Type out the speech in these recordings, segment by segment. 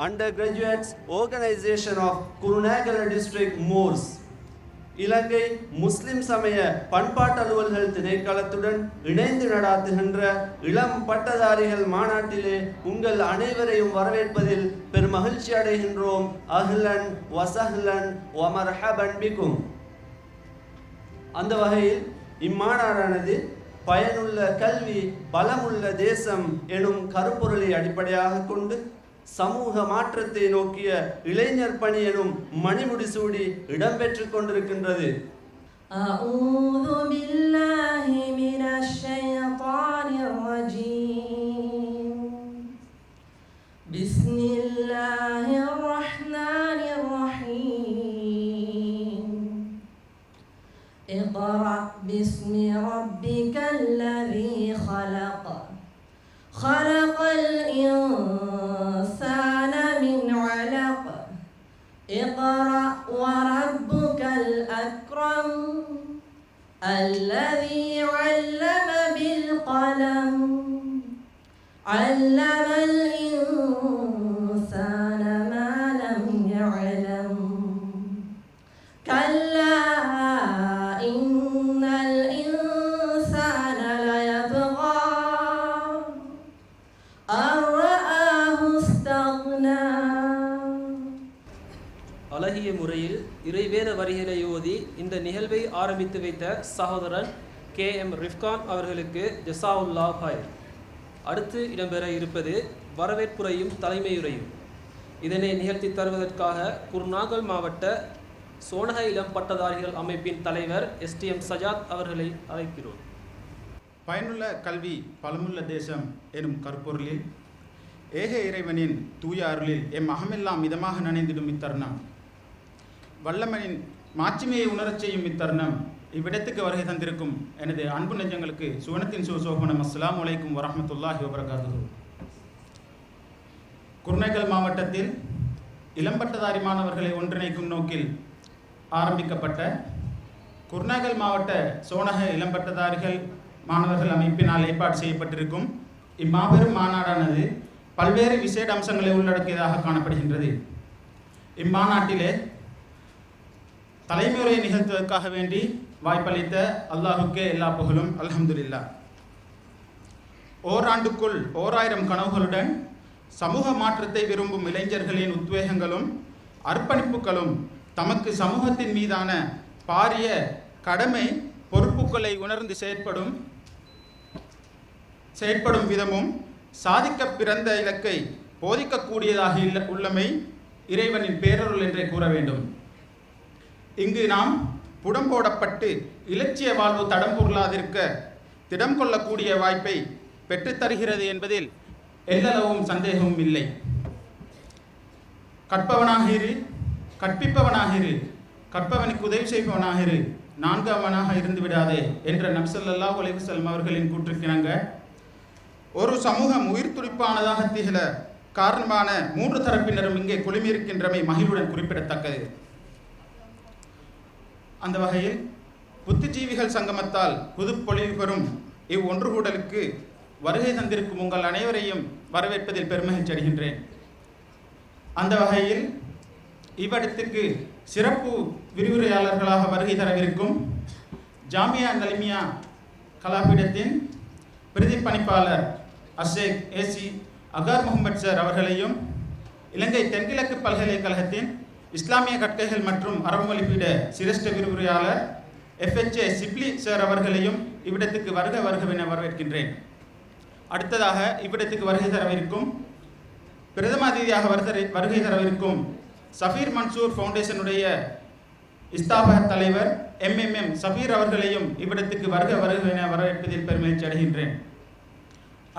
Undergraduates Organization of Kurunegala District Moors. இலங்கை முஸ்லிம் சமய பண்பாட்டு அலுவல்கள் திணைக்களத்துடன் இணைந்து நடாத்துகின்ற இளம் பட்டதாரிகள் மாநாட்டிலே உங்கள் அனைவரையும் வரவேற்பதில் பெருமகிழ்ச்சி அடைகின்றோம். அஹ்லன் வசஹ்லன் வமர்ஹபன் பிக்கும். அந்த வகையில் இம்மாநாடானது பயனுள்ள கல்வி பலமுள்ள தேசம் எனும் கருப்பொருளை அடிப்படையாக கொண்டு சமூக மாற்றத்தை நோக்கிய இளைஞர் பணி எனும் மணிமுடி சூடி இடம்பெற்றுக் கொண்டிருக்கின்றது. أعوذ بالله من الشيطان الرجيم بسم الله الرحمن الرحيم اقرأ باسم ربك الذي خلق خلق الإنسان من علق اقرأ وربك الأكرم الذي علم بالقلم علم الإنسان ما لم يعلم كلا إن الإنسان ليطغى أن رآه استغنى. அழகிய முறையில் இறைவேத வரிகளை ஓதி இந்த நிகழ்வை ஆரம்பித்து வைத்த சகோதரன் KM ரிஃப்கான் அவர்களுக்கு ஜஸாவுல்லா ஹைர். அடுத்து இடம்பெற இருப்பது வரவேற்புரையும் தலைமையுரையும். இதனை நிகழ்த்தி தருவதற்காக குர்நாகல் மாவட்ட சோனக இளம் பட்டதாரிகள் அமைப்பின் தலைவர் STM சஜாத் அவர்களை அழைக்கிறோம். பயனுள்ள கல்வி பலமுள்ள தேசம் எனும் கருப்பொருளில் ஏக இறைவனின் தூய அருளில் எம் அகமெல்லாம் மிதமாக நனைந்திடும் இத்தருணம், வல்லமனின் மாட்சிமையை உணரச் செய்யும் இத்தருணம், இவ்விடத்துக்கு வருகை தந்திருக்கும் எனது அன்பு நெஞ்சங்களுக்கு சுவனத்தின் சுசோபனம். அஸ்ஸலாமு அலைக்கும் வரஹ்மத்துல்லாஹி வபரகாத்துஹு. குர்நேகல் மாவட்டத்தில் இளம்பட்டதாரி மாணவர்களை ஒன்றிணைக்கும் நோக்கில் ஆரம்பிக்கப்பட்ட குர்நேகல் மாவட்ட சோனக இளம்பட்டதாரிகள் மாணவர்கள் அமைப்பினால் ஏற்பாடு செய்யப்பட்டிருக்கும் இம்மாபெரும் மாநாடானது பல்வேறு விசேட அம்சங்களை உள்ளடக்கியதாக காணப்படுகின்றது. இம்மாநாட்டிலே தலைமுறை நிகழ்த்துவதற்காக வேண்டி வாய்ப்பளித்த அல்லாஹுக்கே எல்லா புகழும். அல்ஹம்துலில்லாஹ். ஓராண்டுக்குள் 1000 கனவுகளுடன் சமூக மாற்றத்தை விரும்பும் இளைஞர்களின் உத்வேகங்களும் அர்ப்பணிப்புகளும் தமக்கு சமூகத்தின் மீதான பாரிய கடமை பொறுப்புகளை உணர்ந்து செயற்படும் விதமும் சாதிக்க பிறந்த இலக்கை போதிக்கக்கூடியதாக உள்ளமை இறைவனின் பேரருள் என்றே கூற வேண்டும். இங்கு நாம் புடம்போடப்பட்டு இலட்சிய வாழ்வு தடம் பொருளாதிருக்க திடம் கொள்ளக்கூடிய வாய்ப்பை பெற்றுத்தருகிறது என்பதில் எல்லளவும் சந்தேகமும் இல்லை. கற்பவனாக இரு, கற்பிப்பவனாக இரு, கற்பவனுக்கு உதவி செய்பவனாக இரு, நான்காவனாக இருந்து விடாதே என்ற நபி ஸல்லல்லாஹு அலைஹி வஸல்லம் அவர்களின் கூற்றுக்கிணங்க ஒரு சமூகம் உயிர் துடிப்பானதாக திகழ காரணமான 3 தரப்பினரும் இங்கே குழுமியிருக்கின்றமை மகிழ்வுடன் குறிப்பிடத்தக்கது. அந்த வகையில் புத்திஜீவிகள் சங்கமத்தால் புதுப்பொழிவு பெறும் ஒன்றுகூடலுக்கு வருகை தந்திருக்கும் உங்கள் அனைவரையும் வரவேற்பதில் பெருமகிழ்ச்சி அடைகின்றேன். அந்த வகையில் இவ்விடத்திற்கு சிறப்பு விரிவுரையாளர்களாக வருகை தரவிருக்கும் ஜாமியா நலிமியா கலாபீடத்தின் பிரதிப்பணிப்பாளர் அஷேக் AC அகார் முகமது சார் அவர்களையும், இலங்கை தென்கிழக்கு பல்கலைக்கழகத்தின் இஸ்லாமிய கற்கைகள் மற்றும் அரபு மொழிபீட சிரேஷ்ட விரிவுரையாளர் FHA சிப்லி சார் அவர்களையும் இவ்விடத்துக்கு வருகவென வரவேற்கின்றேன். அடுத்ததாக இவ்விடத்துக்கு வருகை தரவிருக்கும் பிரதம அதிதியாக வருகை தரவிருக்கும் சஃபீர் மன்சூர் ஃபவுண்டேஷனுடைய இஸ்தாபக தலைவர் MMM சஃபீர் அவர்களையும் இவ்விடத்துக்கு வருகவென வரவேற்பதில் பெருமகிழ்ச்சி அடைகின்றேன்.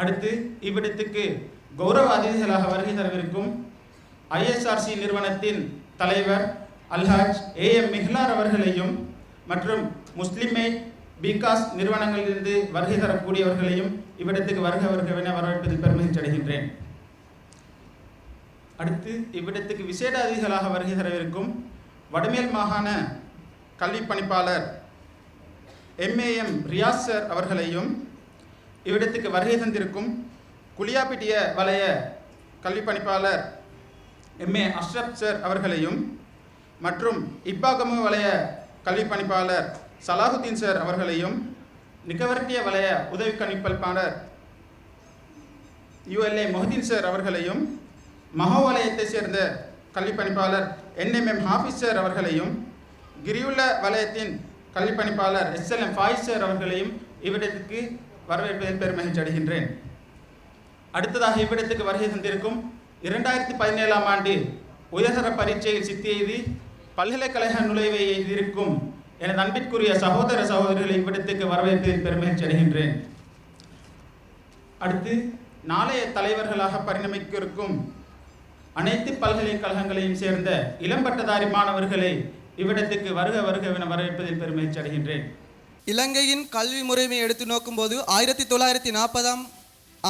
அடுத்து இவ்விடத்துக்கு கௌரவ அதிதிகளாக வருகை தரவிருக்கும் ISRC நிறுவனத்தின் தலைவர் அல்ஹாஜ் AM மிஹ்லார் அவர்களையும் மற்றும் முஸ்லிமேட் பிகாஸ் நிறுவனங்களிலிருந்து வருகை தரக்கூடியவர்களையும் இவ்விடத்துக்கு வருகவென வரவேற்பதில் பெருமகிழ்ச்சி அடைகின்றேன். அடுத்து இவ்விடத்துக்கு விசேட அதிதிகளாக வருகை தரவிருக்கும் வடமேல் மாகாண கல்வி பணிப்பாளர் MAM ரியாஸ் சார் அவர்களையும், இவ்விடத்துக்கு வருகை தந்திருக்கும் குளியாப்பிட்டிய வலய கல்வி பணிப்பாளர் எம்ஏ அஷ்ரப் சார் அவர்களையும் மற்றும் இப்பாகமு வலய கல்வி பணிப்பாளர் சலாஹுத்தீன் சார் அவர்களையும் நிகவர்த்திய வலய உதவி கணிப்பளிப்பாளர் ULA மொஹதீன் சார் அவர்களையும் மஹோ வலயத்தை சேர்ந்த கல்வி பணிப்பாளர் NMM ஹாஃபிஸ் சார் அவர்களையும் கிரியுள்ள வலயத்தின் கல்வி பணிப்பாளர் SLM ஃபாயிஸ் சார் அவர்களையும் இவ்விடத்துக்கு வரவேற்பதில் பெருமகிழ்ச்சி அடைகின்றேன். அடுத்ததாக இவ்விடத்துக்கு வருகை தந்திருக்கும் 2017ஆம் ஆண்டு உயர்தர பரீட்சையில் சித்தி எய்தி பல்கலைக்கழக நுழைவை எய்தியிருக்கும் எனது அன்பிற்குரிய சகோதர சகோதரிகளை இவ்விடத்துக்கு வரவேற்பதில் பெருமகிழ்ச்சி அடைகின்றேன். அடுத்து நாளைய தலைவர்களாக பரிணமிக்க இருக்கும் அனைத்து பல்கலைக்கழகங்களையும் சேர்ந்த இளம்பட்டதாரி மாணவர்களை இவ்விடத்துக்கு வருக வருகவென வரவேற்பதில் பெருமகிழ்ச்சி அடைகின்றேன். இலங்கையின் கல்வி முறைமை எடுத்து நோக்கும்போது 1940ஆம்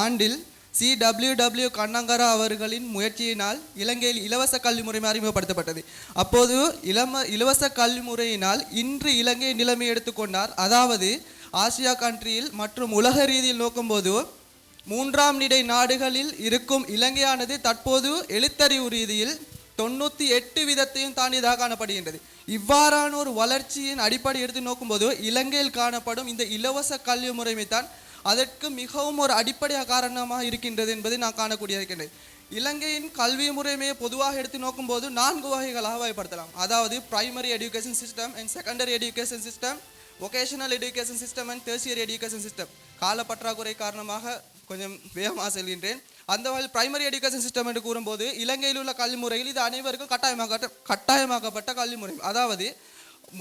ஆண்டில் CWW கண்ணங்கரா அவர்களின் முயற்சியினால் இலங்கையில் இலவச கல்வி முறைமை அறிமுகப்படுத்தப்பட்டது. அப்போது இலவச கல்வி முறையினால் இன்று இலங்கை நிலைமை எடுத்துக்கொண்டார். அதாவது ஆசியா கண்ட்ரியில் மற்றும் உலக ரீதியில் நோக்கும்போது 3ஆம் நிலை நாடுகளில் இருக்கும் இலங்கையானது தற்போது எழுத்தறிவு ரீதியில் 98% தாண்டியதாக காணப்படுகின்றது. இவ்வாறான ஒரு வளர்ச்சியின் அடிப்படை எடுத்து நோக்கும்போது இலங்கையில் காணப்படும் இந்த இலவச கல்வி முறைமை தான் அதற்கு மிகவும் ஒரு அடிப்படையாக காரணமாக இருக்கின்றது என்பதை நான் காணக்கூடிய இருக்கின்றேன். இலங்கையின் கல்வி முறைமையை பொதுவாக எடுத்து நோக்கும்போது 4 வகைகளாக வகைப்படுத்தலாம். அதாவது primary education system and secondary education system, vocational education system and tertiary education system. கால பற்றாக்குறை காரணமாக கொஞ்சம் வேகமாக செல்கின்றேன். அந்த வகையில் பிரைமரி எஜுகேஷன் சிஸ்டம் என்று கூறும்போது இலங்கையில் உள்ள கல்வி முறையில் இது அனைவருக்கும் கட்டாயமாக்கப்பட்ட கல்வி முறை. அதாவது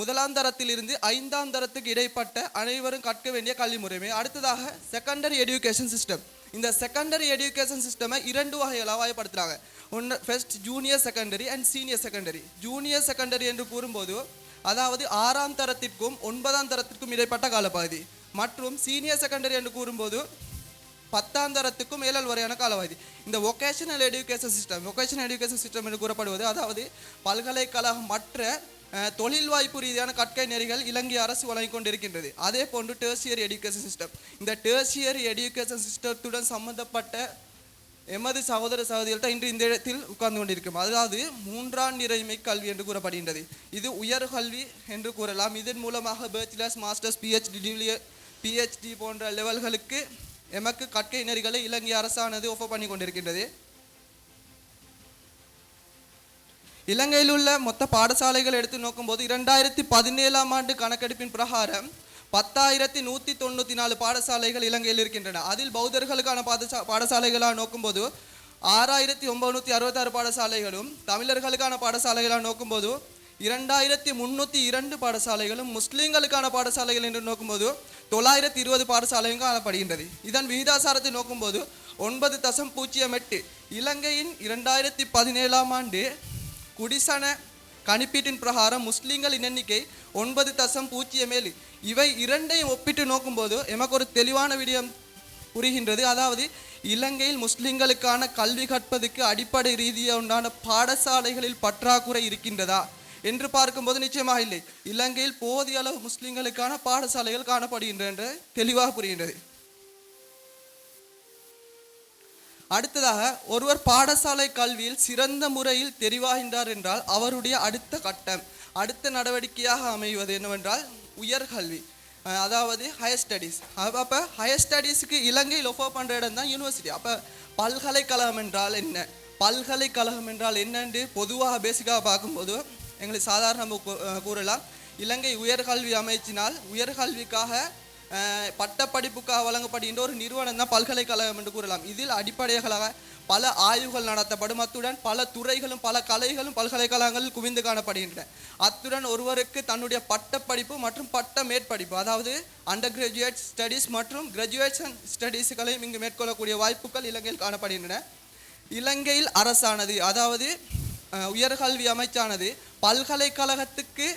1ஆம் தரத்திலிருந்து 5ஆம் தரத்துக்கு இடைப்பட்ட அனைவரும் கற்க வேண்டிய கல்வி முறைமை. அடுத்ததாக செகண்டரி எஜுகேஷன் சிஸ்டம். இந்த செகண்டரி எஜுகேஷன் சிஸ்டமை 2 வகைகளாக வகைப்படுத்துகிறாங்க. ஒன்று first junior secondary and senior secondary. Junior secondary என்று கூறும்போது அதாவது 6ஆம் தரத்திற்கும் 9ஆம் தரத்திற்கும் இடைப்பட்ட காலப்பகுதி. மற்றும் சீனியர் செகண்டரி என்று கூறும்போது 10ஆம் தரத்துக்கும் 7 வரையான காலப்பகுதி. இந்த வொகேஷனல் எஜுகேஷன் சிஸ்டம் என்று கூறப்படுவது அதாவது பல்கலைக்கழகம் மற்ற தொழில் வாய்ப்பு ரீதியான கற்கை நெறிகள் இலங்கை அரசு வழங்கி கொண்டிருக்கின்றது. அதே போன்று டெர்சியரி எஜுகேஷன் சிஸ்டம். இந்த டெர்சியரி எஜுகேஷன் சிஸ்டத்துடன் சம்பந்தப்பட்ட எமது சகோதர சகோதரிகள் தான் இன்று இந்த இடத்தில் உட்கார்ந்து கொண்டிருக்கும். அதாவது 3ஆம் நிலைமை கல்வி என்று கூறப்படுகின்றது. இது உயர் கல்வி என்று கூறலாம். இதன் மூலமாக பேச்சுலர்ஸ், மாஸ்டர்ஸ், PhD போன்ற லெவல்களுக்கு எமக்கு கற்கை நெறிகளை இலங்கை அரசானது ஆஃபர் பண்ணி கொண்டிருக்கின்றது. இலங்கையில் உள்ள மொத்த பாடசாலைகள் எடுத்து நோக்கும்போது 2017ஆம் ஆண்டு கணக்கெடுப்பின் பிரகாரம் 10,194 பாடசாலைகள் இலங்கையில் இருக்கின்றன. அதில் பௌத்தர்களுக்கான பாடசாலைகளாக நோக்கும்போது 6,966 பாடசாலைகளும், தமிழர்களுக்கான பாடசாலைகளாக நோக்கும்போது 2,302 பாடசாலைகளும், முஸ்லீம்களுக்கான பாடசாலைகள் என்று நோக்கும்போது 920 பாடசாலையும் காணப்படுகின்றது. இதன் விகிதாசாரத்தை நோக்கும்போது 9.08. இலங்கையின் 2017ஆம் ஆண்டு குடிசன கணிப்பீட்டின் பிரகாரம் முஸ்லீம்களின் எண்ணிக்கை 9.07. இவை இரண்டையும் ஒப்பிட்டு நோக்கும்போது எமக்கு ஒரு தெளிவான விடயம் புரிகின்றது. அதாவது இலங்கையில் முஸ்லீம்களுக்கான கல்வி கற்பதற்கு அடிப்படை ரீதியாக உண்டான பாடசாலைகளில் பற்றாக்குறை இருக்கின்றதா என்று பார்க்கும்போது நிச்சயமாக இல்லை. இலங்கையில் போதிய அளவு முஸ்லீம்களுக்கான பாடசாலைகள் காணப்படுகின்றன தெளிவாக புரிகின்றது. அடுத்ததாக ஒருவர் பாடசாலை கல்வியில் சிறந்த முறையில் தெரிவாகின்றார் என்றால் அவருடைய அடுத்த நடவடிக்கையாக அமைவது என்னவென்றால் உயர்கல்வி, அதாவது ஹையர் ஸ்டடீஸ். அப்போ ஹையர் ஸ்டடீஸுக்கு இலங்கையில் ஆஃபர் பண்ணுற இடம் தான் யூனிவர்சிட்டி. அப்போ பல்கலைக்கழகம் என்றால் என்ன, பல்கலைக்கழகம் என்றால் என்னென்று பொதுவாக பேசிக்காக பார்க்கும்போது எங்களுக்கு சாதாரண கூறலாம். இலங்கை உயர்கல்வி அமைச்சினால் உயர்கல்விக்காக பட்டப்படிப்புக்காக வழங்கப்படுகின்ற ஒரு நிறுவனம் தான் பல்கலைக்கழகம் என்று கூறலாம். இதில் அடிப்படைகளாக பல ஆய்வுகள் நடத்தப்படும். அத்துடன் பல துறைகளும் பல கலைகளும் பல்கலைக்கழகங்களில் குவிந்து காணப்படுகின்றன. அத்துடன் ஒருவருக்கு தன்னுடைய பட்டப்படிப்பு மற்றும் பட்ட மேற்படிப்பு, அதாவது அண்டர் கிராஜுவேட் ஸ்டடீஸ் மற்றும் கிராஜுவேஷன் ஸ்டடீஸ்களையும் இங்கு மேற்கொள்ளக்கூடிய வாய்ப்புகள் இலங்கையில் காணப்படுகின்றன. இலங்கையில் அரசானது, அதாவது உயர்கல்வி அமைச்சானது பல்கலைக்கழகத்துக்கு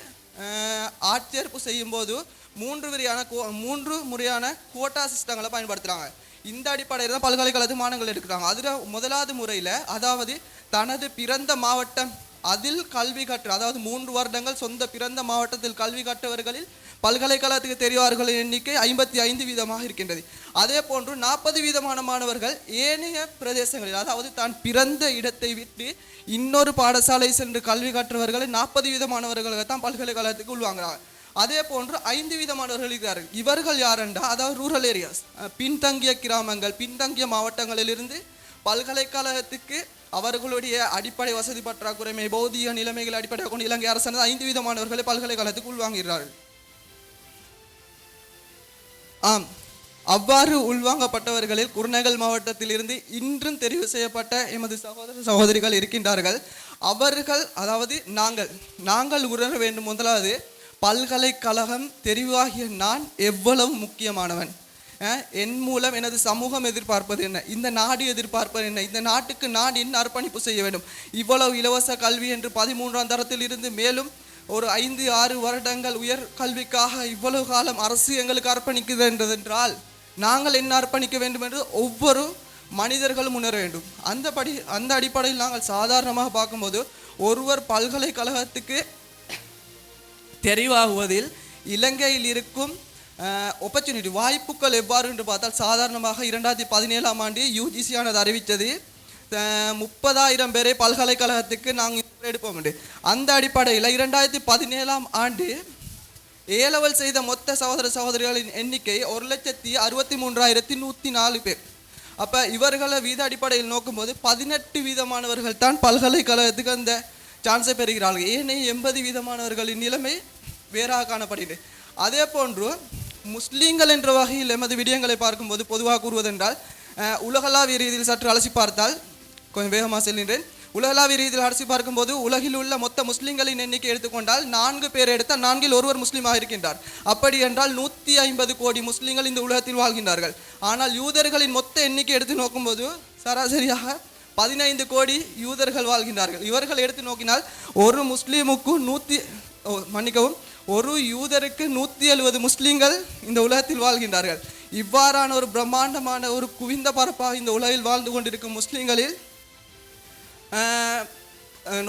ஆட்சேர்ப்பு செய்யும் போது 3 முறையான கோட்டா சிஸ்டங்களை பயன்படுத்துகிறாங்க. இந்த அடிப்படையில் தான் பல்கலைக்கழகத்து மாணவர்கள் எடுக்கிறாங்க. அதில் முதலாவது முறையில் அதாவது தனது பிறந்த மாவட்டம் அதில் கல்வி கற்று, அதாவது 3 வருடங்கள் சொந்த பிறந்த மாவட்டத்தில் கல்வி கற்றவர்களில் பல்கலைக்கழகத்துக்கு தெரிவார்களின் எண்ணிக்கை 55% இருக்கின்றது. அதே போன்று 40% மாணவர்கள் ஏனைய பிரதேசங்களில், அதாவது தான் பிறந்த இடத்தை விட்டு இன்னொரு பாடசாலை சென்று கல்வி கற்றவர்களை 40% மாணவர்களை தான் பல்கலைக்கழகத்துக்கு உள்வாங்கிறாங்க. அதே போன்று 5% மாணவர்கள் இருக்கிறார்கள். இவர்கள் யாரென்றா, அதாவது ரூரல் ஏரியாஸ், பின்தங்கிய கிராமங்கள், பின்தங்கிய மாவட்டங்களிலிருந்து பல்கலைக்கழகத்துக்கு அவர்களுடைய அடிப்படை வசதி பற்றாக்குறைமை, பௌதிக நிலைமைகள் அடிப்படையாக கொண்டு இலங்கை அரசானது 5% மாணவர்களை பல்கலைக்கழகத்துக்கு உள்வாங்குகிறார்கள். ஆம், அவ்வாறு உள்வாங்கப்பட்டவர்களில் குருநகல் மாவட்டத்தில் இருந்து இன்றும் தெரிவு செய்யப்பட்ட எமது சகோதர சகோதரிகள் இருக்கின்றார்கள். அவர்கள், அதாவது நாங்கள் உணர வேண்டும், முதலாவது பல்கலைக்கழகம் தெரிவாகிய நான் எவ்வளவு முக்கியமானவன், என் மூலம் எனது சமூகம் எதிர்பார்ப்பது என்ன, இந்த நாடு எதிர்பார்ப்பது என்ன, இந்த நாட்டுக்கு நான் என்ன அர்ப்பணிப்பு செய்ய வேண்டும். இவ்வளவு இலவச கல்வி என்று 13ஆம் தரத்தில் இருந்து மேலும் ஒரு 5-6 வருடங்கள் உயர் கல்விக்காக இவ்வளவு காலம் அரசு எங்களுக்கு அர்ப்பணிக்கிறது என்றால் நாங்கள் என்ன அர்ப்பணிக்க வேண்டும் என்று ஒவ்வொரு மனிதர்களும் உணர வேண்டும். அந்த அடிப்படையில் நாங்கள் சாதாரணமாக பார்க்கும்போது ஒருவர் பல்கலைக்கழகத்துக்கு தெரிவாகுவதில் இலங்கையில் இருக்கும் ஆப்பர்ச்சுனிட்டி, வாய்ப்புகள் எவ்வாறு என்று பார்த்தால், சாதாரணமாக 2017ஆம் ஆண்டு யூஜிசியானது அறிவித்தது 30,000 பேரை பல்கலைக்கழகத்துக்கு நாங்கள் எடுப்போம் என்று. அந்த அடிப்படையில் 2017ஆம் ஆண்டு A-level செய்த மொத்த சகோதர சகோதரிகளின் எண்ணிக்கை 1,63,104 பேர். அப்போ இவர்களை வீத அடிப்படையில் நோக்கும்போது 18% மாணவர்கள் தான் பல்கலைக்கழகத்துக்கு அந்த சான்ஸை பெறுகிறார்கள். ஏனைய 80% மாணவர்களின் நிலைமை வேறாக காணப்படுகிறது. அதே போன்று முஸ்லீம்கள் என்ற வகையில் எமது விடயங்களை பார்க்கும்போது பொதுவாக கூறுவதென்றால், உலகளாவிய ரீதியில் சற்று அலசி பார்த்தால், கொஞ்சம் வேகமாக செல்கின்றேன், உலகளாவிய ரீதியில் அலசி பார்க்கும்போது உலகில் உள்ள மொத்த முஸ்லீம்களின் எண்ணிக்கை எடுத்துக்கொண்டால் 4 பேர் எடுத்தால் 4இல் ஒருவர் முஸ்லீமாக இருக்கின்றார். அப்படி என்றால் 150 கோடி முஸ்லீம்கள் இந்த உலகத்தில் வாழ்கின்றார்கள். ஆனால் யூதர்களின் மொத்த எண்ணிக்கை எடுத்து நோக்கும்போது சராசரியாக 15 கோடி யூதர்கள் வாழ்கின்றார்கள். இவர்கள் எடுத்து நோக்கினால் ஒரு முஸ்லீமுக்கு ஒரு யூதருக்கு 170 முஸ்லீம்கள் இந்த உலகத்தில் வாழ்கின்றார்கள். இவ்வாறான ஒரு பிரம்மாண்டமான ஒரு குவிந்த பரப்பாக இந்த உலகில் வாழ்ந்து கொண்டிருக்கும் முஸ்லீம்களில்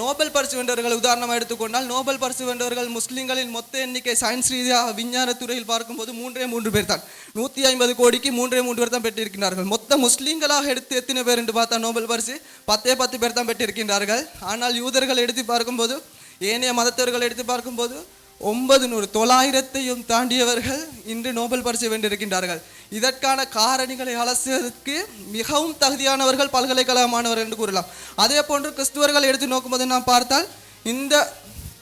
நோபல் பரிசு வென்றவர்கள் உதாரணமாக எடுத்துக்கொண்டால், நோபல் பரிசு வென்றவர்கள் முஸ்லீம்களின் மொத்த எண்ணிக்கை சயின்ஸ் ரீதியாக விஞ்ஞான துறையில் பார்க்கும்போது 3 பேர் தான். 150 கோடிக்கு 3 பேர் தான் பெற்றிருக்கிறார்கள். மொத்த முஸ்லீம்களாக எடுத்து எத்தனை பேர் என்று பார்த்தா நோபல் பரிசு 10 பேர் தான் பெற்றிருக்கின்றார்கள். ஆனால் யூதர்கள் எடுத்து பார்க்கும்போது, ஏனைய மதத்தவர்கள் எடுத்து பார்க்கும்போது 900 தாண்டியவர்கள் இன்று நோபல் பரிசு வென்றிருக்கின்றார்கள். இதற்கான காரணிகளை அலசுவதற்கு மிகவும் தகுதியானவர்கள் பல்கலைக்கழக மாணவர்கள் என்று கூறலாம். அதே போன்று கிறிஸ்துவர்கள் எடுத்து நோக்கும்போது நாம் பார்த்தால்,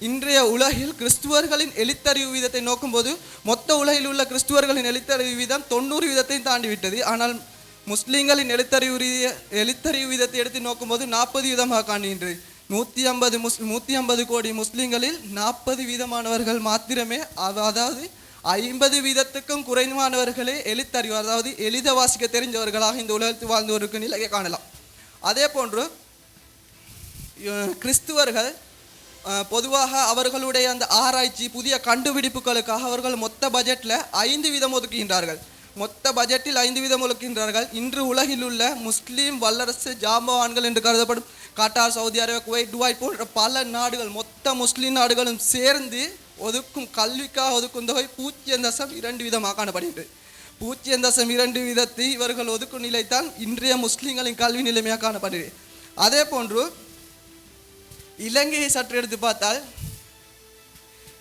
இன்றைய உலகில் கிறிஸ்துவர்களின் எழுத்தறிவு வீதத்தை நோக்கும்போது மொத்த உலகில் உள்ள கிறிஸ்துவர்களின் எழுத்தறிவு வீதம் 90% தாண்டிவிட்டது. ஆனால் முஸ்லீம்களின் எழுத்தறிவு வீதத்தை எடுத்து நோக்கும்போது 40% காண்கின்றது. 150 கோடி முஸ்லீம்களில் 40% மாத்திரமே, அதாவது 50%க்கும் குறைவானவர்களே எழுத்தறிவு, அதாவது எளித வாசிக்க தெரிஞ்சவர்களாக இந்த உலகத்தில் வாழ்ந்தவருக்கு நிலையை காணலாம். அதே போன்று கிறிஸ்துவர்கள் பொதுவாக அவர்களுடைய அந்த ஆராய்ச்சி புதிய கண்டுபிடிப்புகளுக்காக அவர்கள் மொத்த பட்ஜெட்டில் 5% ஒதுக்குகின்றார்கள். மொத்த பட்ஜெட்டில் 5% ஒதுக்குகின்றார்கள். இன்று உலகில் உள்ள முஸ்லீம் வல்லரசு ஜாம்பவான்கள் என்று கருதப்படும் Qatar, Saudi Arabia, Kuwait, Dubai போன்ற பல நாடுகள், மொத்த முஸ்லீம் நாடுகளும் சேர்ந்து ஒதுக்கும் கல்விக்காக ஒதுக்கும் தொகை 0.2% காணப்படுகிறது. 0.2% இவர்கள் ஒதுக்கும் நிலைத்தான் இன்றைய முஸ்லீம்களின் கல்வி நிலைமையாக காணப்படுகிறது. அதே போன்று இலங்கையை சற்று எடுத்து பார்த்தால்,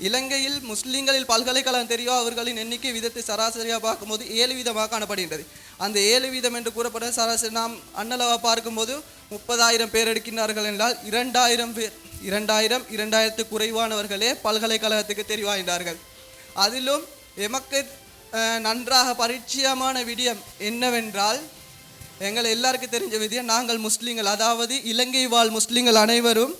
இலங்கையில் முஸ்லீம்களில் பல்கலைக்கழகம் தெரியும் அவர்களின் எண்ணிக்கை விதத்தை சராசரியாக பார்க்கும்போது 7% காணப்படுகின்றது. அந்த 7% என்று கூறப்பட்ட சராசரி நாம் அன்னளவாக பார்க்கும்போது 30,000 பேர் எடுக்கின்றார்கள் என்றால் 2,000 பேர், 2,000 குறைவானவர்களே பல்கலைக்கழகத்துக்கு தெரிவாகின்றார்கள். அதிலும் எமக்கு நன்றாக பரிச்சயமான விடயம் என்னவென்றால், எங்கள் எல்லாருக்கும் தெரிஞ்ச விடயம், நாங்கள் முஸ்லீம்கள், அதாவது இலங்கை வாழ் முஸ்லீம்கள் அனைவரும்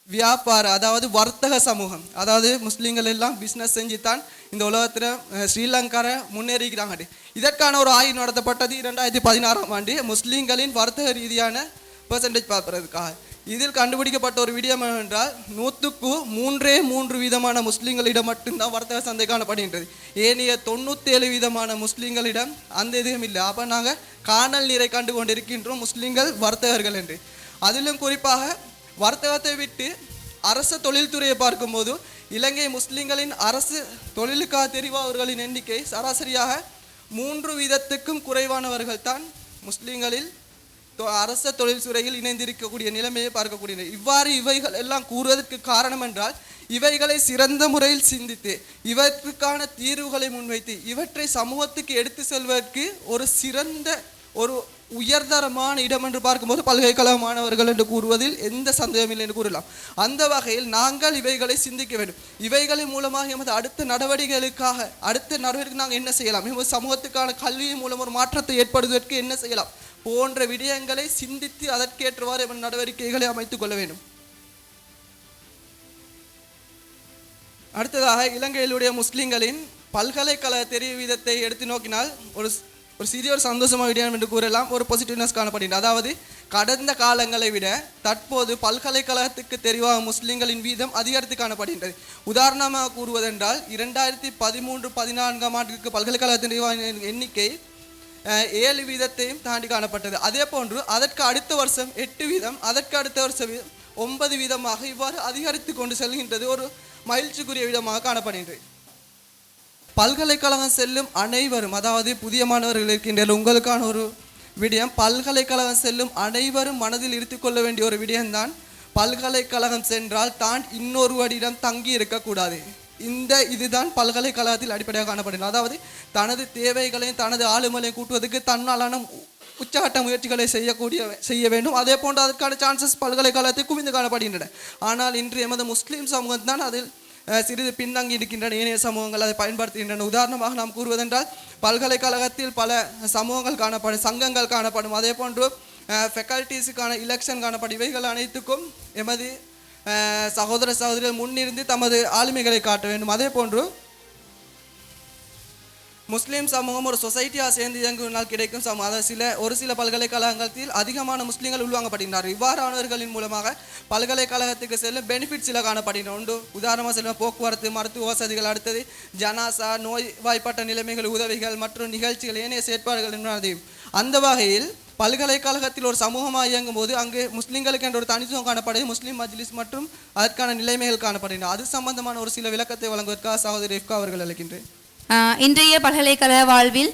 வியாபார, அதாவது வர்த்தக சமூகம், அதாவது முஸ்லீம்கள் எல்லாம் பிஸ்னஸ் செஞ்சு தான் இந்த உலகத்தில் ஸ்ரீலங்காரை முன்னேறிக்கிறாங்க. இதற்கான ஒரு ஆய்வு நடத்தப்பட்டது 2016ஆம் ஆண்டு முஸ்லீம்களின் வர்த்தக ரீதியான பெர்சன்டேஜ் பார்ப்பதற்காக. இதில் கண்டுபிடிக்கப்பட்ட ஒரு விடயம் என்றால் 100க்கு 3% முஸ்லீம்களிடம் மட்டும்தான் வர்த்தக சந்தை காணப்படுகின்றது. ஏனைய 97% முஸ்லீம்களிடம் அந்த எதுவும் இல்லை. அப்போ நாங்கள் காணல் நீரை கண்டு கொண்டிருக்கின்றோம் முஸ்லீம்கள் வர்த்தகர்கள் என்று. அதிலும் குறிப்பாக வர்த்தகத்தை விட்டு அரச தொழில்துறையை பார்க்கும்போது இலங்கை முஸ்லிம்களின் அரசு தொழிலுக்காக தெரிவாளர்களின் எண்ணிக்கை சராசரியாக 3% குறைவானவர்கள் தான் முஸ்லிம்களில் அரச தொழில் துறையில் இணைந்திருக்கக்கூடிய நிலைமையை பார்க்கக்கூடியது. இவ்வாறு இவைகள் எல்லாம் கூறுவதற்கு காரணம் என்றால் இவைகளை சிறந்த முறையில் சிந்தித்து இவற்றுக்கான தீர்வுகளை முன்வைத்து இவற்றை சமூகத்துக்கு எடுத்து செல்வதற்கு ஒரு சிறந்த ஒரு உயர்தரமான இடம் என்று பார்க்கும்போது பல்கலைக்கழக மாணவர்கள் என்று கூறுவதில் எந்த சந்தேகமில்லை என்று கூறலாம். அந்த வகையில் நாங்கள் இவைகளை சிந்திக்க வேண்டும். இவைகளின் மூலமாக எமது அடுத்த நடவடிக்கைக்கு நாங்கள் என்ன செய்யலாம், எமது சமூகத்துக்கான கல்வியின் மூலம் ஒரு மாற்றத்தை ஏற்படுவதற்கு என்ன செய்யலாம் போன்ற விடயங்களை சிந்தித்து அதற்கேற்றவாறு எமது நடவடிக்கைகளை அமைத்துக் கொள்ள வேண்டும். அடுத்ததாக இலங்கையிலுடைய முஸ்லிம்களின் பல்கலைக்கழக தெரிவு வீதத்தை எடுத்து நோக்கினால் ஒரு சிறிய ஒரு சந்தோஷமாக விடயம் என்று கூறலாம். ஒரு பாசிட்டிவ்னஸ் காணப்படுகிறது. அதாவது கடந்த காலங்களை விட தற்போது பல்கலைக்கழகத்துக்கு தெரிவாகும் முஸ்லிம்களின் வீதம் அதிகரித்து காணப்படுகின்றது. உதாரணமாக கூறுவதென்றால் 2013-14 ஆண்டுக்கு பல்கலைக்கழகத்தின் தெரிவான எண்ணிக்கை 7 வீதத்தையும் தாண்டி காணப்பட்டது. அதே போன்று அதற்கு அடுத்த வருஷம் 8 வீதம், அதற்கு அடுத்த வருஷம் 9 வீதமாக இவ்வாறு அதிகரித்து கொண்டு செல்கின்றது. ஒரு மகிழ்ச்சிக்குரிய விதமாக காணப்படுகின்றது. பல்கலைக்கழகம் செல்லும் அனைவரும், அதாவது புதிய மாணவர்கள் இருக்கின்ற உங்களுக்கான ஒரு விடயம், பல்கலைக்கழகம் செல்லும் அனைவரும் மனதில் இருத்துக்கொள்ள வேண்டிய ஒரு விடயம்தான், பல்கலைக்கழகம் சென்றால் தான் இன்னொருவரிடம் தங்கி இருக்கக்கூடாது. இதுதான் பல்கலைக்கழகத்தில் அடிப்படையாக காணப்படுகிறது. அதாவது தனது தேவைகளையும் தனது ஆளுமையையும் கூட்டுவதற்கு தன்னாலான உச்சகட்ட முயற்சிகளை செய்ய வேண்டும். அதே போன்று அதற்கான சான்சஸ் பல்கலைக்கழகத்தில் குவிந்து காணப்படுகின்றன. ஆனால் இன்று எமது முஸ்லீம் சமூகம் தான் அதில் சிறிது பின்தங்கி இருக்கின்றன. ஏனைய சமூகங்கள் அதை பயன்படுத்துகின்றன. உதாரணமாக நாம் கூறுவதென்றால் பல்கலைக்கழகத்தில் பல சமூகங்கள் காணப்படும், சங்கங்கள் காணப்படும். அதே போன்று ஃபெக்கல்டிஸுக்கான எலெக்ஷன் காணப்படும். இவைகள் அனைத்துக்கும் எமது சகோதரர்கள் முன்னிருந்து தமது ஆளுமைகளை காட்ட வேண்டும். அதே போன்று முஸ்லீம் சமூகம் ஒரு சொசைட்டியாக சேர்ந்து இயங்குவதால் கிடைக்கும் சமூகம். அதாவது ஒரு சில பல்கலைக்கழகத்தில் அதிகமான முஸ்லீம்கள் உள்வாங்கப்படுகின்றனர். இவ்வாறானவர்களின் மூலமாக பல்கலைக்கழகத்துக்கு செல்லும் பெனிஃபிட் சில காணப்படுகின்றன. உண்டு. உதாரணமாக செல்லும் போக்குவரத்து, மருத்துவ வசதிகள், அடுத்தது ஜனாசா, நோய்வாய்ப்பட்ட நிலைமைகள், உதவிகள் மற்றும் நிகழ்ச்சிகள், ஏனைய செயற்பாடுகள் என்பதையும். அந்த வகையில் பல்கலைக்கழகத்தில் ஒரு சமூகமாக இயங்கும் போது அங்கு முஸ்லீம்களுக்கு என்ற ஒரு தனித்துவம் காணப்படுகிறது. முஸ்லீம் மஜ்லிஸ் மற்றும் அதற்கான நிலைமைகள் காணப்படுகின்றன. அது சம்பந்தமான ஒரு சில விளக்கத்தை வழங்குவதற்காக சகோதரி ரிஃப்கா அவர்கள் அழைக்கின்றேன். இன்றைய பல்கலைக்கழக வாழ்வில்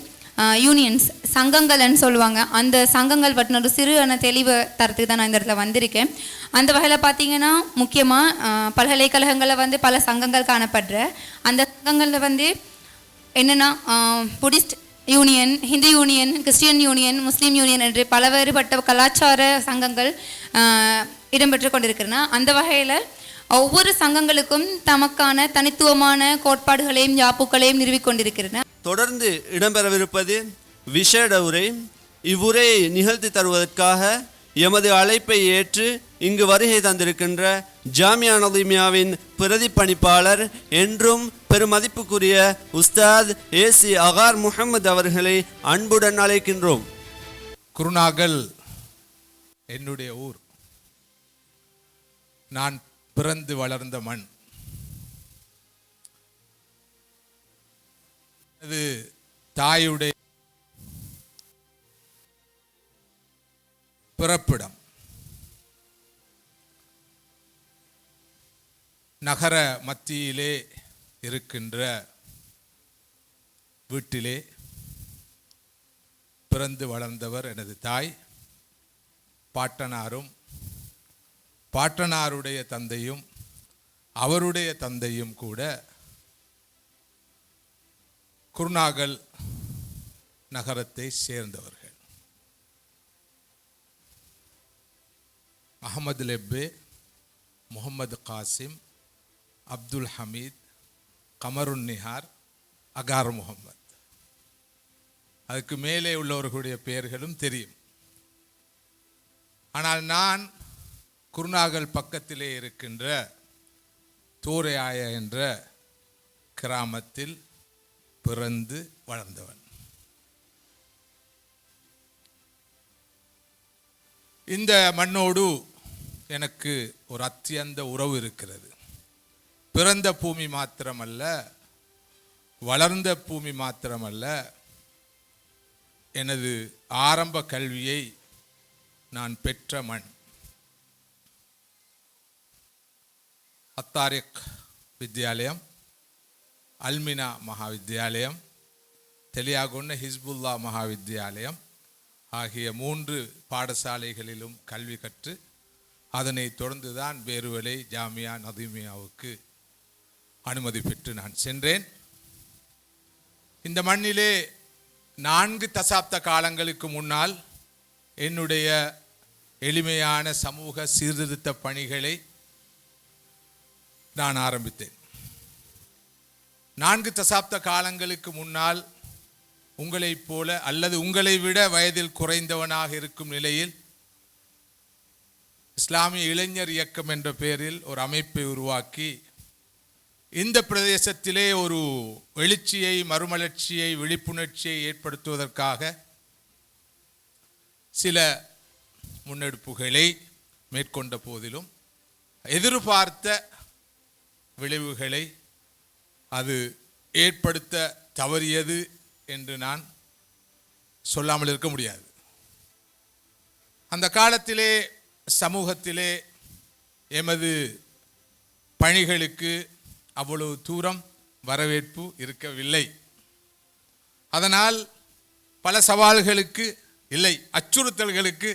யூனியன்ஸ், சங்கங்கள்னு சொல்லுவாங்க, அந்த சங்கங்கள் பற்றின ஒரு சிறு தெளிவு தரத்துக்கு தான் நான் இந்த இடத்துல வந்திருக்கேன். அந்த வகையில் பார்த்தீங்கன்னா முக்கியமாக பல்கலைக்கழகங்களில் பல சங்கங்கள் காணப்படுற அந்த சங்கங்களில் என்னென்னா Buddhist union, Hindu union, Christian union, Muslim union என்று பலவேறுபட்ட கலாச்சார சங்கங்கள் இடம்பெற்று கொண்டிருக்கிறன. அந்த வகையில் ஒவ்வொரு சங்கங்களுக்கும் தமக்கான தனித்துவமான கோட்பாடுகளையும் யாப்புக்களையும் நிறுவிக்கொண்டிருக்கின்றன. தொடர்ந்து இடம்பெறவிருப்பது விசேட உரை. இவ்வுரையை நிகழ்த்தி தருவதற்காக எமது அழைப்பை ஏற்று இங்கு வருகை தந்திருக்கின்ற ஜாமியா நதீமியாவின் பிரதிப்பணிப்பாளர் என்றும் பெருமதிப்புக்குரிய உஸ்தாத் ஏசி அகார் முஹம்மது அவர்களை அன்புடன் அழைக்கின்றோம். குருநாகல் என்னுடைய ஊர். நான் பிறந்து வளர்ந்த மண். அது தாயுடைய பிறப்பிடம். நகர மத்தியிலே இருக்கின்ற வீட்டிலே பிறந்து வளர்ந்தவர் எனது தாய். பாட்டனாரும் பாட்டனாருடைய தந்தையும் அவருடைய தந்தையும் கூட குருநாகல் நகரத்தை சேர்ந்தவர்கள். அஹமது லெப்பே, முகமது காசிம், அப்துல் ஹமீத், கமருன் நிஹார், அகார் முகமது. அதுக்கு மேலே உள்ளவர்களுடைய பெயர்களும் தெரியும். ஆனால் நான் குருநாகல் பக்கத்திலே இருக்கின்ற தோரையாய என்ற கிராமத்தில் பிறந்து வளர்ந்தவன். இந்த மண்ணோடு எனக்கு ஒரு அத்தியந்த உறவு இருக்கிறது. பிறந்த பூமி மாத்திரமல்ல, வளர்ந்த பூமி மாத்திரமல்ல, எனது ஆரம்ப கல்வியை நான் பெற்ற மண். அத்தாரிக் வித்யாலயம், அல்மினா மகாவித்யாலயம், தெலியாகொன்ன ஹிஸ்புல்லா மகாவித்யாலயம் ஆகிய 3 பாடசாலைகளிலும் கல்வி கற்று அதனை தொடர்ந்துதான் பேருவலை ஜாமியா நதீமியாவுக்கு அனுமதி பெற்று நான் சென்றேன். இந்த மண்ணிலே 4 தசாப்த காலங்களுக்கு முன்னால் என்னுடைய எளிமையான சமூக சீர்திருத்த பணிகளை நான் ஆரம்பித்தேன். 4 தசாப்த காலங்களுக்கு முன்னால் உங்களைப் போல அல்லது உங்களை விட வயதில் குறைந்தவனாக இருக்கும் நிலையில் இஸ்லாமிய இளைஞர் இயக்கம் என்ற பெயரில் ஒரு அமைப்பை உருவாக்கி இந்த பிரதேசத்திலே ஒரு எழுச்சியை, மறுமலர்ச்சியை, விழிப்புணர்ச்சியை ஏற்படுத்துவதற்காக சில முன்னெடுப்புகளை மேற்கொண்ட போதிலும் எதிர்பார்த்த விளைவுகளை அது ஏற்படுத்த தவறியது என்று நான் சொல்லாமல் இருக்க முடியாது. அந்த காலத்திலே சமூகத்திலே எமது பணிகளுக்கு அவ்வளவு தூரம் வரவேற்பு இருக்கவில்லை. அதனால் பல சவால்களுக்கு இல்லை, அச்சுறுத்தல்களுக்கு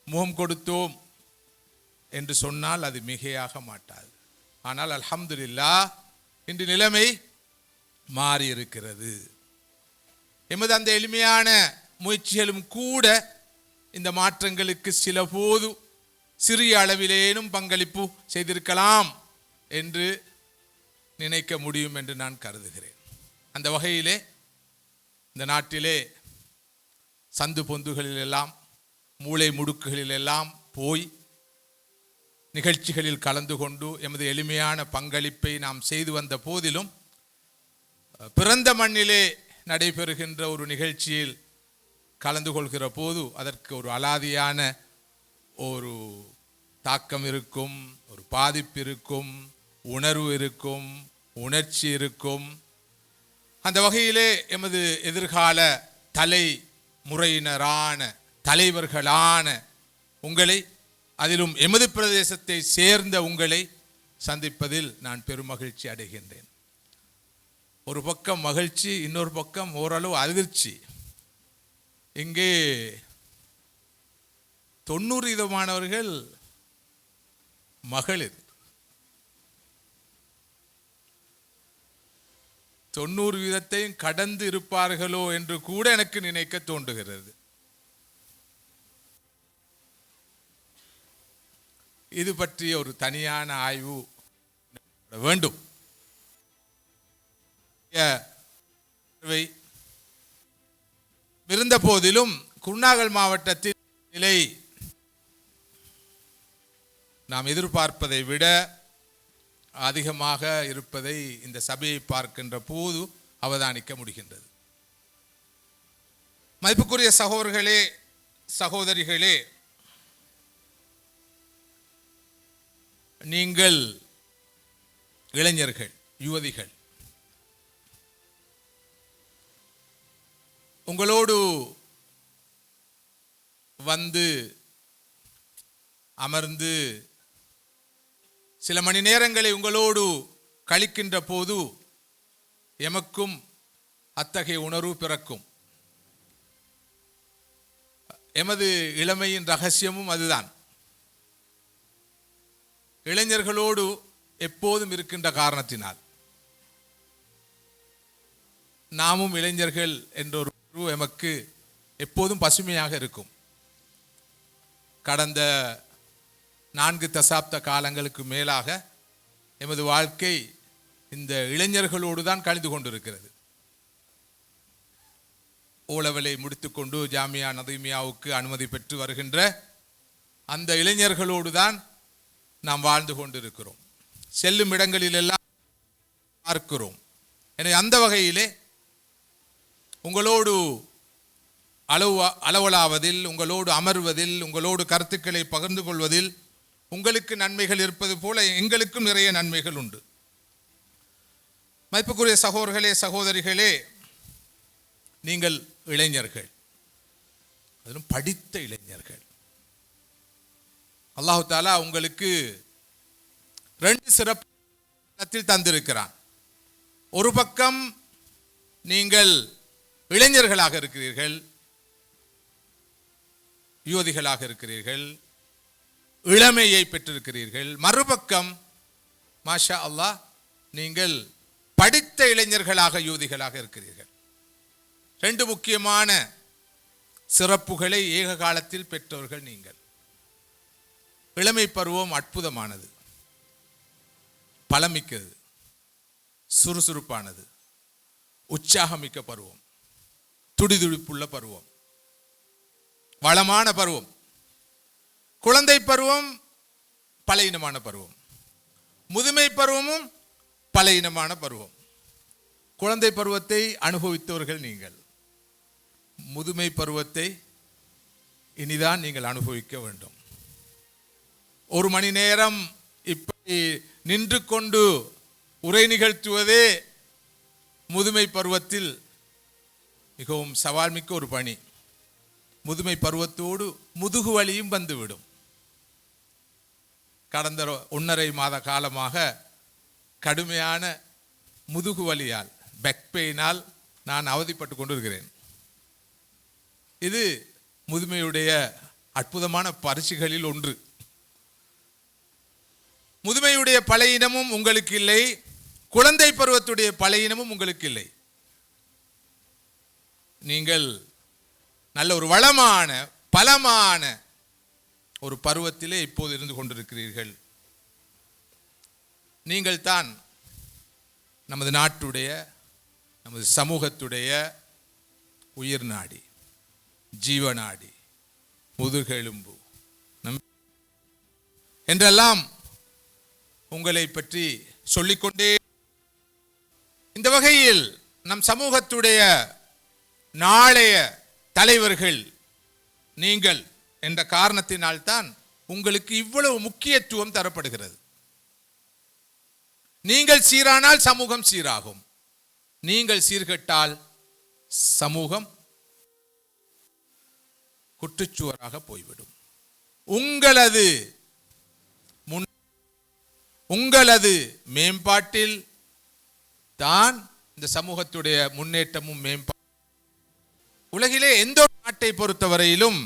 முகம் கொடுத்தோம் என்று சொன்னால் அது மிகையாக மாட்டாது. ஆனால் அல்ஹம்துலில்லாஹ் இன்று நிலைமை மாறி இருக்கிறது. எமது அந்த எளிமையான முயற்சிகளும் கூட இந்த மாற்றங்களுக்கு சில போது சிறிய அளவிலேனும் பங்களிப்பு செய்திருக்கலாம் என்று நினைக்க முடியும் என்று நான் கருதுகிறேன். அந்த வகையிலே இந்த நாட்டிலே சந்து பொந்துகளிலெல்லாம், மூளை முடுக்குகளிலெல்லாம் போய் நிகழ்ச்சிகளில் கலந்து கொண்டு எமது எளிமையான பங்களிப்பை நாம் செய்து வந்த போதிலும் பிறந்த மண்ணிலே நடைபெறுகின்ற ஒரு நிகழ்ச்சியில் கலந்து கொள்கிற போது அதற்கு ஒரு அலாதியான ஒரு தாக்கம் இருக்கும், ஒரு பாதிப்பு இருக்கும், உணர்வு இருக்கும், உணர்ச்சி இருக்கும். அந்த வகையிலே எமது எதிர்கால தலைமுறையினரான தலைவர்களான உங்களை, அதிலும் எமது பிரதேசத்தை சேர்ந்த உங்களை சந்திப்பதில் நான் பெருமகிழ்ச்சி அடைகின்றேன். ஒரு பக்கம் மகிழ்ச்சி, இன்னொரு பக்கம் ஓரளவு அதிர்ச்சி. இங்கே 90% மகளிர், 90% கடந்து இருப்பார்களோ என்று கூட எனக்கு நினைக்க தோன்றுகிறது. இது பற்றிய ஒரு தனியான ஆய்வு வேண்டும். இருந்த போதிலும் குருநாகல் மாவட்டத்தில் நிலை நாம் எதிர்பார்ப்பதை விட அதிகமாக இருப்பதை இந்த சபையை பார்க்கின்ற போது அவதானிக்க முடிகின்றது. மதிப்புக்குரிய சகோதரர்களே, சகோதரிகளே, நீங்கள் இளைஞர்கள், யுவதிகள், உங்களோடு வந்து அமர்ந்து சில மணி நேரங்களை உங்களோடு கழிக்கின்ற போது எமக்கும் அத்தகைய உணர்வு பிறக்கும். எமது இளமையின் ரகசியமும் அதுதான். இளைஞர்களோடு எப்போதும் இருக்கின்ற காரணத்தினால் நாமும் இளைஞர்கள் என்ற ஒரு எமக்கு எப்போதும் பசுமையாக இருக்கும். கடந்த 4 தசாப்த காலங்களுக்கு மேலாக எமது வாழ்க்கை இந்த இளைஞர்களோடு தான் கழிந்து கொண்டிருக்கிறது. ஓலவலை முடித்துக்கொண்டு ஜாமியா நதீமியாவுக்கு அனுமதி பெற்று வருகின்ற அந்த இளைஞர்களோடு தான் நாம் வாழ்ந்து கொண்டிருக்கிறோம். செல்லும் இடங்களிலெல்லாம் பார்க்கிறோம். எனவே அந்த வகையிலே உங்களோடு அளவலாவதில், உங்களோடு அமர்வதில், உங்களோடு கருத்துக்களை பகிர்ந்து கொள்வதில் உங்களுக்கு நன்மைகள் இருப்பது போல எங்களுக்கும் நிறைய நன்மைகள் உண்டு. மதிப்புக்குரிய சகோதரர்களே, சகோதரிகளே, நீங்கள் இளைஞர்கள், அதிலும் படித்த இளைஞர்கள். அல்லாஹு தாலா உங்களுக்கு 2 சிறப்பு தந்திருக்கிறான். ஒரு பக்கம் நீங்கள் இளைஞர்களாக இருக்கிறீர்கள், யுவதிகளாக இருக்கிறீர்கள், இளமையை பெற்றிருக்கிறீர்கள். மறுபக்கம் மாஷா அல்லாஹ் நீங்கள் படித்த இளைஞர்களாக யுவதிகளாக இருக்கிறீர்கள். ரெண்டு முக்கியமான சிறப்புகளை ஏக காலத்தில் பெற்றவர்கள் நீங்கள். இளமை பருவம் அற்புதமானது, பலமிக்கது, சுறுசுறுப்பானது, உற்சாகமிக்க பருவம், துடிதுடிப்புள்ள பருவம், வளமான பருவம். குழந்தை பருவம் பலவீனமான பருவம், முதுமை பருவமும் பலவீனமான பருவம். குழந்தை பருவத்தை அனுபவித்தவர்கள் நீங்கள். முதுமை பருவத்தை இனிதான் நீங்கள் அனுபவிக்க வேண்டும். ஒரு மணி நேரம் இப்படி நின்று கொண்டு உரை நிகழ்த்துவதே முதுமை பருவத்தில் மிகவும் சவால் மிக்க ஒரு பணி. முதுமை பருவத்தோடு முதுகு வலியும் வந்துவிடும். கடந்த 1.5 மாத காலமாக கடுமையான முதுகு வலியால், பேக் பெயினால் நான் அவதிப்பட்டு கொண்டிருக்கிறேன். இது முதுமையுடைய அற்புதமான பரிசுகளில் ஒன்று. முதுமையுடைய பலவீனமும் உங்களுக்கு இல்லை, குழந்தை பருவத்துடைய பலவீனமும் உங்களுக்கு இல்லை. நீங்கள் நல்ல ஒரு வளமான பலமான ஒரு பருவத்திலே இப்போது இருந்து கொண்டிருக்கிறீர்கள். நீங்கள் தான் நமது நாட்டுடைய, நமது சமூகத்துடைய உயிர் நாடி, ஜீவநாடி, முதுகெலும்பு என்றெல்லாம் உங்களை பற்றி சொல்லிக்கொண்டே. இந்த வகையில் நம் சமூகத்துடைய நாளைய தலைவர்கள் நீங்கள் என்ற காரணத்தினால்தான் உங்களுக்கு இவ்வளவு முக்கியத்துவம் தரப்படுகிறது. நீங்கள் சீரானால் சமூகம் சீராகும், நீங்கள் சீர்கெட்டால் சமூகம் குற்றுச்சுவராக போய்விடும். உங்களது மேம்பாட்டில் தான் இந்த சமூகத்துடைய முன்னேற்றமும் மேம்பாடு. உலகிலே எந்த ஒரு நாட்டை பொறுத்தவரையிலும்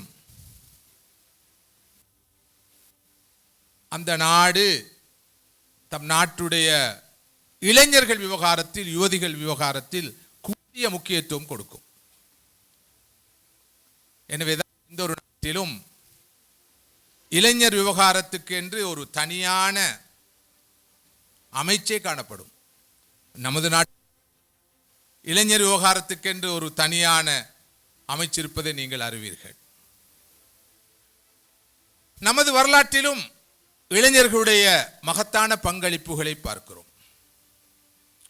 அந்த நாடு தம் நாட்டுடைய இளைஞர்கள் விவகாரத்தில், யுவதிகள் விவகாரத்தில் கூடிய முக்கியத்துவம் கொடுக்கும். எனவேதான் இந்த ஒரு நாட்டிலும் இளைஞர் விவகாரத்துக்கு என்று ஒரு தனியான அமைச்சே காணப்படும். நமது நாட்டு இளைஞர் விவகாரத்துக்கென்று ஒரு தனியான அமைச்சிருப்பதை நீங்கள் அறிவீர்கள். நமது வரலாற்றிலும் இளைஞர்களுடைய மகத்தான பங்களிப்புகளை பார்க்கிறோம்.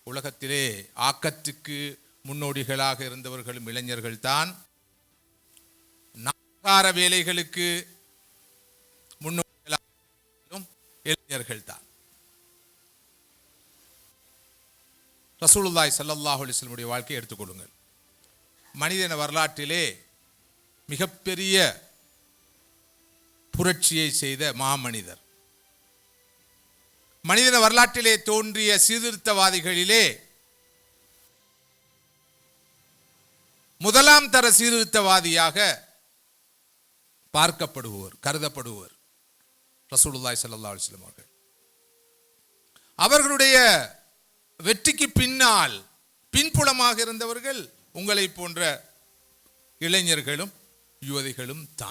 உலகத்திலே ஆக்கத்துக்கு முன்னோடிகளாக இருந்தவர்களும் இளைஞர்கள் தான். நாகார வேலைகளுக்கு முன்னோடிகளாக இளைஞர்கள் தான். ரசூலுல்லாஹி ஸல்லல்லாஹு அலைஹி வஸல்லம் வாழ்க்கையை எடுத்துக்கொள்ளுங்கள். மனிதன வரலாற்றிலே மிகப்பெரிய புரட்சியை செய்த மாமனிதர். மனிதன வரலாற்றிலே தோன்றிய சீர்திருத்தவாதிகளிலே முதலாம் தர சீர்திருத்தவாதியாக பார்க்கப்படுவோர், கருதப்படுவோர் ரசூலுல்லாஹி ஸல்லல்லாஹு அலைஹி வஸல்லம் அவர்கள். அவர்களுடைய வெற்றிக்கு பின்னால் பின்புலமாக இருந்தவர்கள் உங்களை போன்ற இளைஞர்களும் யுவதிகளும் தான்.